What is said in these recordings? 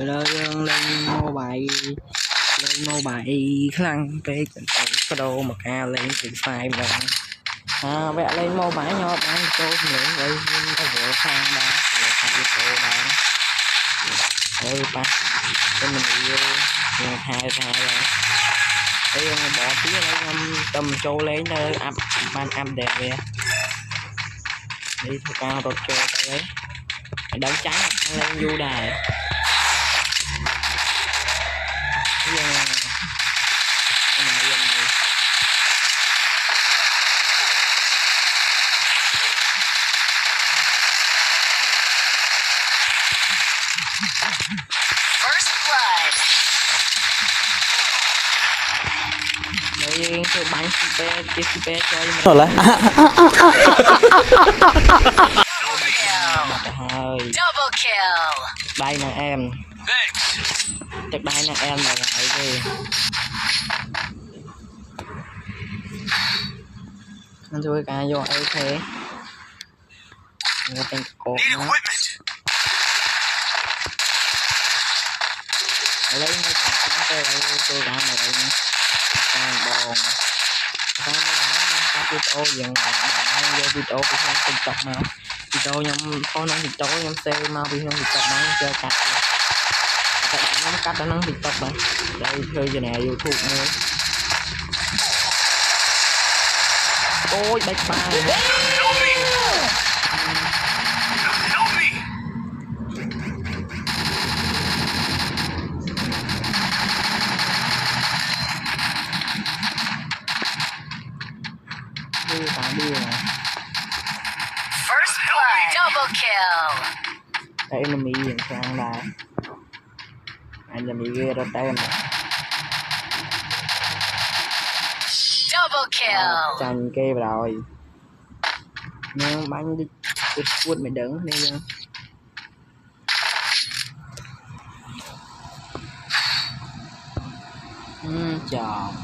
rồi lên mua bài khăn cái cái đồ mà ca lên từ phai mà vẽ lên mua bài nhỏ bán tô nữa rồi có vừa khăn ba vừa khăn cái tô bán ba cái mình đi hai rồi đây bỏ tí ở đây tầm trâu lấy nơi áp ban âm đẹp vậy đi theo cao rồi trâu tới đóng trắng lên du đài First blood. Đây tôi bắn cái cho rồi lại Double kill. đây nè em chắc đây nè em là lại đi anh chui cả vô ấy thế người tên cột nó lấy mấy bạn chúng tôi đã mà đây càng bòn cái các video dần bạn vô video của không TikTok mà video nhóm có nó TikTok nhóm sale mà video TikTok nó chơi cắt các bạn nó cắt nó TikTok này đây chơi giờ này YouTube nữa ôi bạch ba First blood. Double kill. đây là mỹ hiện sang là anh là mỹ ghê ra tên Double kill. chanh kê rồi nhưng bánh đi quất mày đứng đi nha chào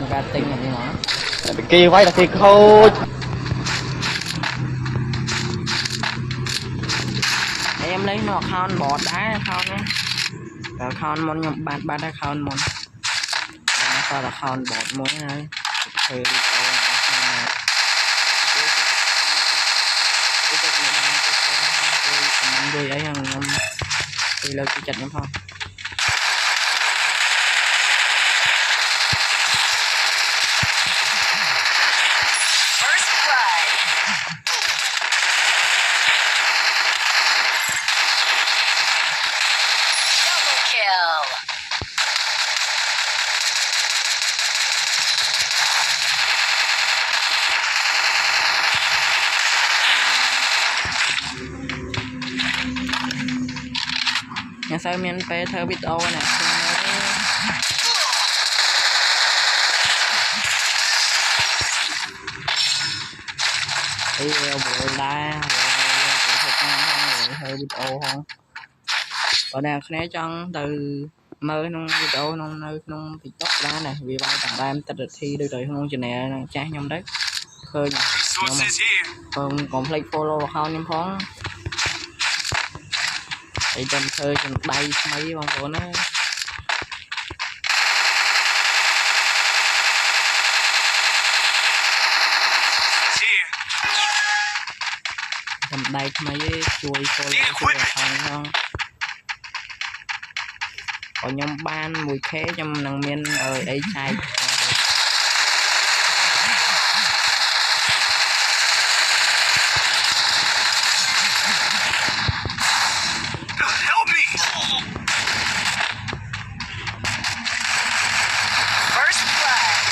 nó ra tinh là như nó kia quay là thì khô em lấy nó khăn bọt đá khăn á khăn món nhầm bạn đã khăn món sao là khăn bọt món này thì đi ấy hàng thì là cái chặt em thôi First blood. Double kill. nhà sao miền Tây thơ biết ô nè đi bộ đá hơi biết ô không còn nào khné chân từ mơ nông video nông nơi nông TikTok đá này vì bao tầm ba em tật được thi đôi đời không chừng này trái nhom đấy khơi nhỉ không còn play follow không nhom phóng để trong thơ trên bay mấy bông của nó tầm đây mấy chui follow chui không có nhóm ban mùi khé trong nàng miên ơi ấy trai First blood.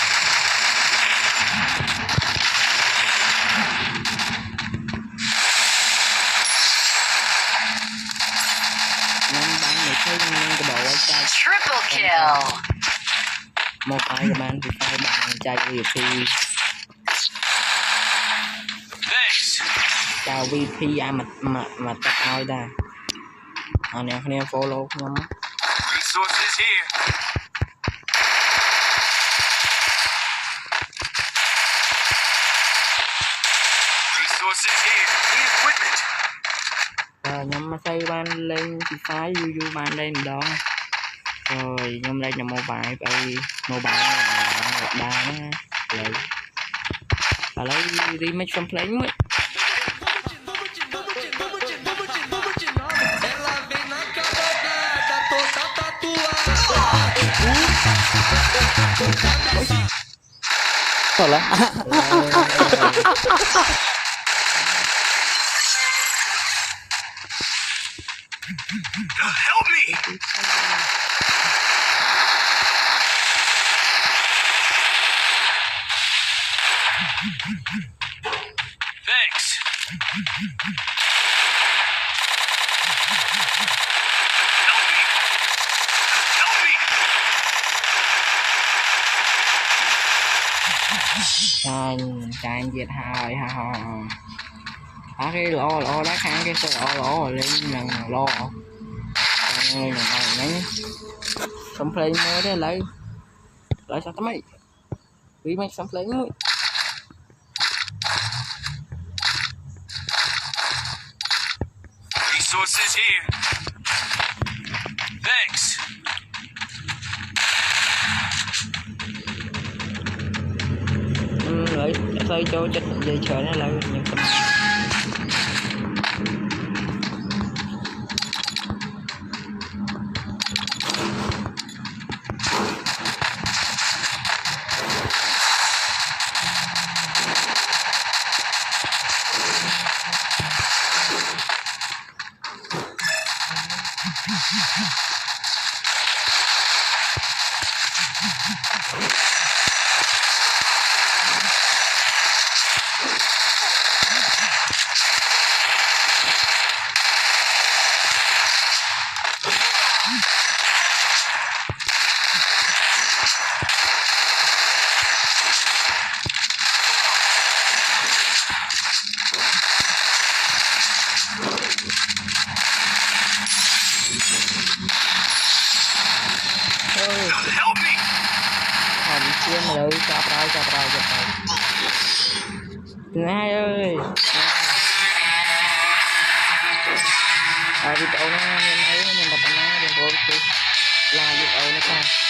nhóm ban mùi khé trong cái bộ ấy trai Triple kill. một ai của bạn thì phải bạn trai việc thì chào VP ai mà tập ai ta anh em follow không Resources here. Resources here. Need equipment. nhóm xây ban lên thì phái du ban đây mình đó rồi nhưng đây là mobile đây mobile là đa lấy và lấy remake xong lấy mới Thôi là Help me! Thanks. Help me! Help me! Chàng diệt hài ha cái lo đá kháng cái sự lo lên lần lo người này nhé xong play mới đấy lấy sao tao mấy vì mấy xong play mới Resources here. Thanks. lấy xây cho chất dây chờ nó lấy những cái Help me! hòm chiên mà lấy chạp rai hai ơi video nó nên ấy nên bật nó đừng có là video nó sao